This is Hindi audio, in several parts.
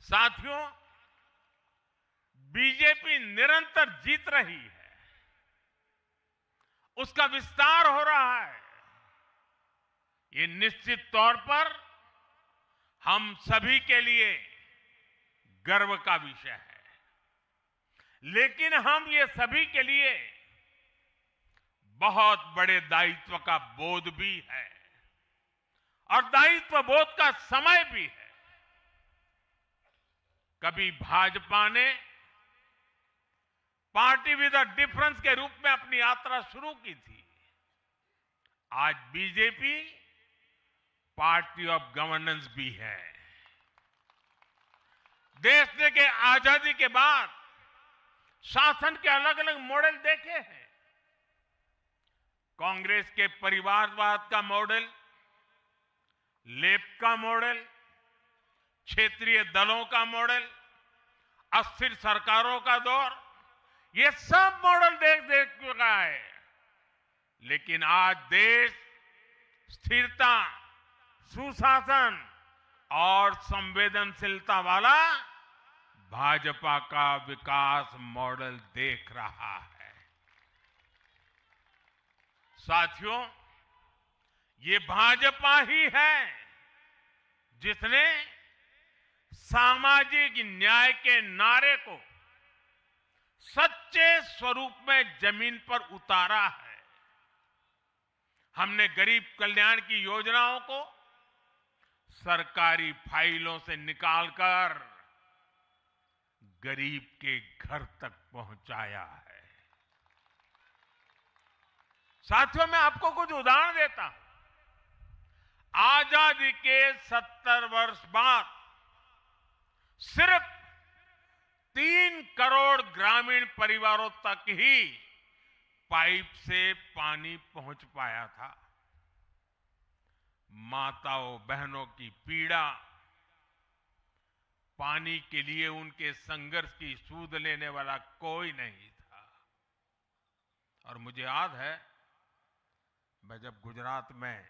साथियों, बीजेपी निरंतर जीत रही है, उसका विस्तार हो रहा है। ये निश्चित तौर पर हम सभी के लिए गर्व का विषय है, लेकिन हम ये सभी के लिए बहुत बड़े दायित्व का बोध भी है और दायित्व बोध का समय भी है। कभी भाजपा ने पार्टी विद अ डिफरेंस के रूप में अपनी यात्रा शुरू की थी। आज बीजेपी पार्टी ऑफ गवर्नेंस भी है। देश के आजादी के बाद शासन के अलग अलग मॉडल देखे हैं। कांग्रेस के परिवारवाद का मॉडल, लेफ्ट का मॉडल, क्षेत्रीय दलों का मॉडल, अस्थिर सरकारों का दौर, ये सब मॉडल देख चुका है। लेकिन आज देश स्थिरता, सुशासन और संवेदनशीलता वाला भाजपा का विकास मॉडल देख रहा है। साथियों, ये भाजपा ही है जिसने सामाजिक न्याय के नारे को सच्चे स्वरूप में जमीन पर उतारा है। हमने गरीब कल्याण की योजनाओं को सरकारी फाइलों से निकालकर गरीब के घर तक पहुंचाया है। साथियों, मैं आपको कुछ उदाहरण देता हूं। आजादी के 70 वर्ष बाद सिर्फ 3 करोड़ ग्रामीण परिवारों तक ही पाइप से पानी पहुंच पाया था। माताओं बहनों की पीड़ा, पानी के लिए उनके संघर्ष की सूध लेने वाला कोई नहीं था। और मुझे याद है, मैं जब गुजरात में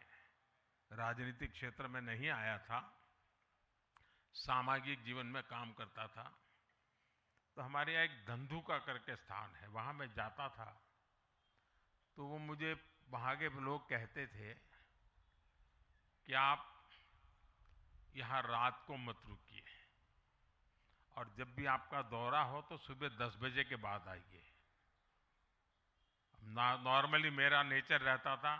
राजनीतिक क्षेत्र में नहीं आया था, सामाजिक जीवन में काम करता था, तो हमारे यहाँ एक धंधुका करके स्थान है, वहां मैं जाता था तो वो मुझे वहां के लोग कहते थे कि आप यहां रात को मत रुकिए और जब भी आपका दौरा हो तो सुबह 10 बजे के बाद आइए। नॉर्मली मेरा नेचर रहता था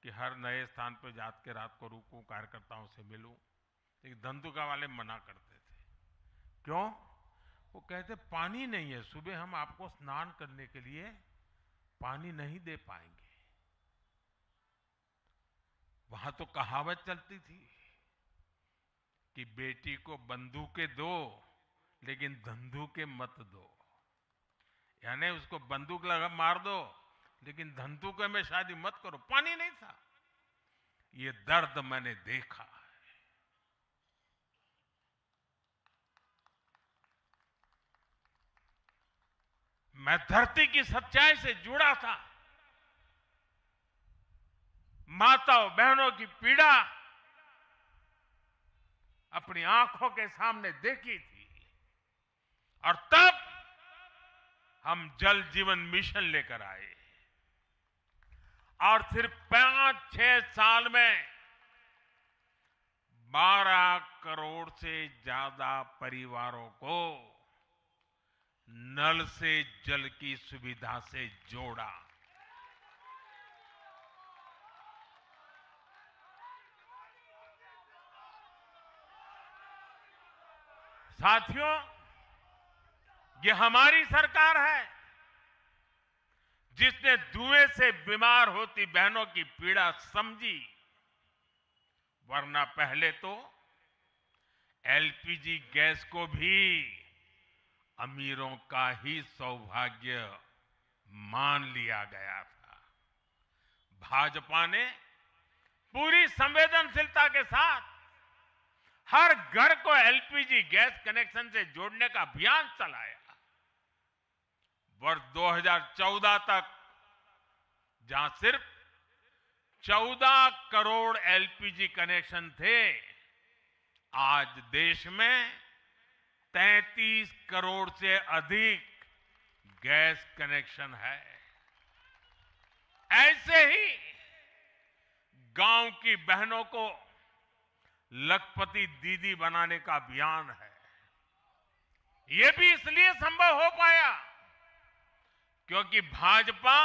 कि हर नए स्थान पर जाकर के रात को रुकूं, कार्यकर्ताओं से मिलूं, लेकिन धंधुका वाले मना करते थे। क्यों? वो कहते पानी नहीं है, सुबह हम आपको स्नान करने के लिए पानी नहीं दे पाएंगे। वहां तो कहावत चलती थी कि बेटी को बंदूकें दो लेकिन धंधुके मत दो, यानी उसको बंदूक लगा मार दो लेकिन धंधुके में शादी मत करो। पानी नहीं था। ये दर्द मैंने देखा है। मैं धरती की सच्चाई से जुड़ा था। माताओं बहनों की पीड़ा अपनी आंखों के सामने देखी थी और तब हम जल जीवन मिशन लेकर आए और सिर्फ 5-6 साल में 12 करोड़ से ज्यादा परिवारों को नल से जल की सुविधा से जोड़ा। साथियों, ये हमारी सरकार है जिसने धुएं से बीमार होती बहनों की पीड़ा समझी, वरना पहले तो एलपीजी गैस को भी अमीरों का ही सौभाग्य मान लिया गया था। भाजपा ने पूरी संवेदनशीलता के साथ हर घर को एलपीजी गैस कनेक्शन से जोड़ने का अभियान चलाया। वर्ष 2014 तक जहां सिर्फ 14 करोड़ एलपीजी कनेक्शन थे, आज देश में 33 करोड़ से अधिक गैस कनेक्शन है। ऐसे ही गांव की बहनों को लखपति दीदी बनाने का अभियान है। ये भी इसलिए संभव हो पाया क्योंकि भाजपा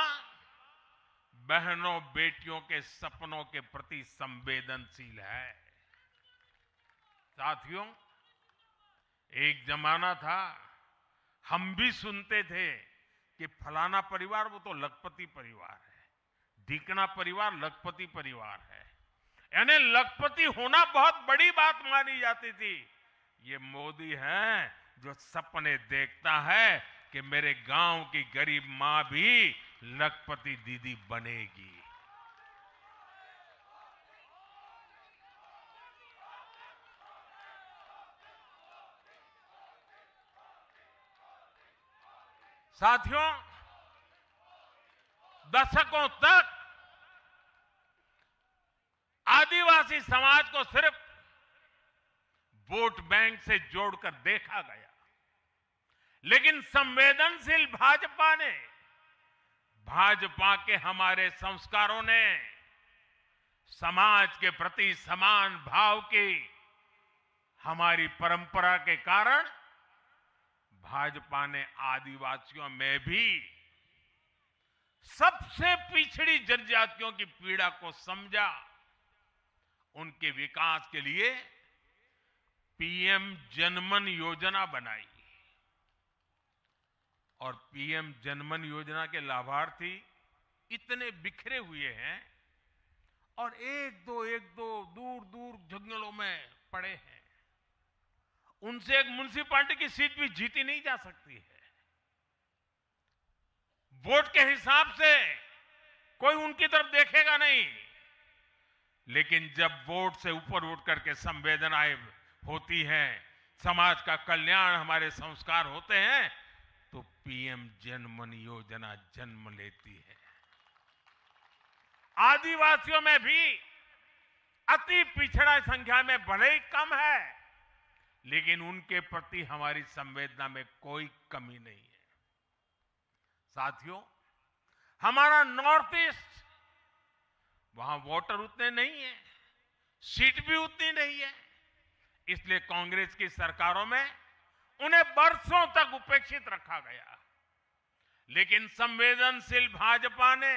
बहनों बेटियों के सपनों के प्रति संवेदनशील है। साथियों, एक जमाना था हम भी सुनते थे कि फलाना परिवार वो तो लखपति परिवार है, ढीकना परिवार लखपति परिवार है, यानी लखपति होना बहुत बड़ी बात मानी जाती थी। ये मोदी है जो सपने देखता है कि मेरे गांव की गरीब मां भी लखपति दीदी बनेगी। साथियों, दशकों तक आदिवासी समाज को सिर्फ वोट बैंक से जोड़कर देखा गया, लेकिन संवेदनशील भाजपा ने, भाजपा के हमारे संस्कारों ने समाज के प्रति समान भाव की हमारी परंपरा के कारण भाजपा ने आदिवासियों में भी सबसे पिछड़ी जनजातियों की पीड़ा को समझा। उनके विकास के लिए पीएम जनमन योजना बनाई और पीएम जनमन योजना के लाभार्थी इतने बिखरे हुए हैं और एक दो दूर दूर जंगलों में पड़े हैं। उनसे एक म्युनिसिपैलिटी की सीट भी जीती नहीं जा सकती है। वोट के हिसाब से कोई उनकी तरफ देखेगा नहीं, लेकिन जब वोट से ऊपर उठ करके संवेदनाएं होती हैं, समाज का कल्याण हमारे संस्कार होते हैं, तो पीएम जनमन योजना जन्म लेती है। आदिवासियों में भी अति पिछड़ा संख्या में भले ही कम है, लेकिन उनके प्रति हमारी संवेदना में कोई कमी नहीं है। साथियों, हमारा नॉर्थ ईस्ट, वहां वोटर उतने नहीं है, सीट भी उतनी नहीं है, इसलिए कांग्रेस की सरकारों में उन्हें वर्षों तक उपेक्षित रखा गया। लेकिन संवेदनशील भाजपा ने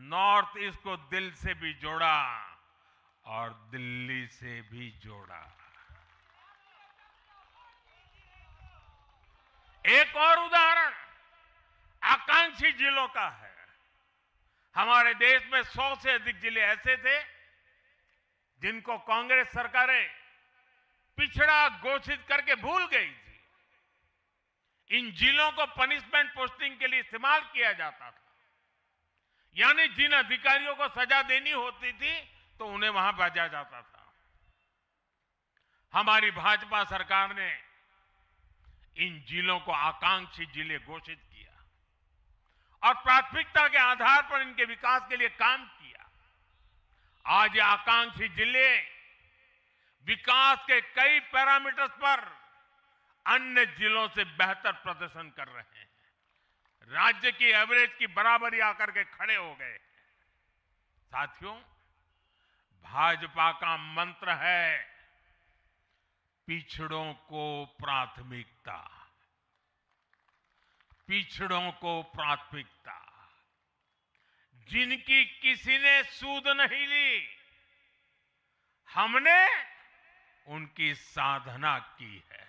नॉर्थ ईस्ट को दिल से भी जोड़ा और दिल्ली से भी जोड़ा। एक और उदाहरण आकांक्षी जिलों का है। हमारे देश में 100 से अधिक जिले ऐसे थे जिनको कांग्रेस सरकारें पिछड़ा घोषित करके भूल गई थी। इन जिलों को पनिशमेंट पोस्टिंग के लिए इस्तेमाल किया जाता था, यानी जिन अधिकारियों को सजा देनी होती थी तो उन्हें वहां भेजा जाता था। हमारी भाजपा सरकार ने इन जिलों को आकांक्षी जिले घोषित किया और प्राथमिकता के आधार पर इनके विकास के लिए काम किया। आज ये आकांक्षी जिले विकास के कई पैरामीटर्स पर अन्य जिलों से बेहतर प्रदर्शन कर रहे हैं, राज्य की एवरेज की बराबरी आकर के खड़े हो गए। साथियों, भाजपा का मंत्र है पिछड़ों को प्राथमिकता, पिछड़ों को प्राथमिकता। जिनकी किसी ने सूद नहीं ली, हमने उनकी साधना की है।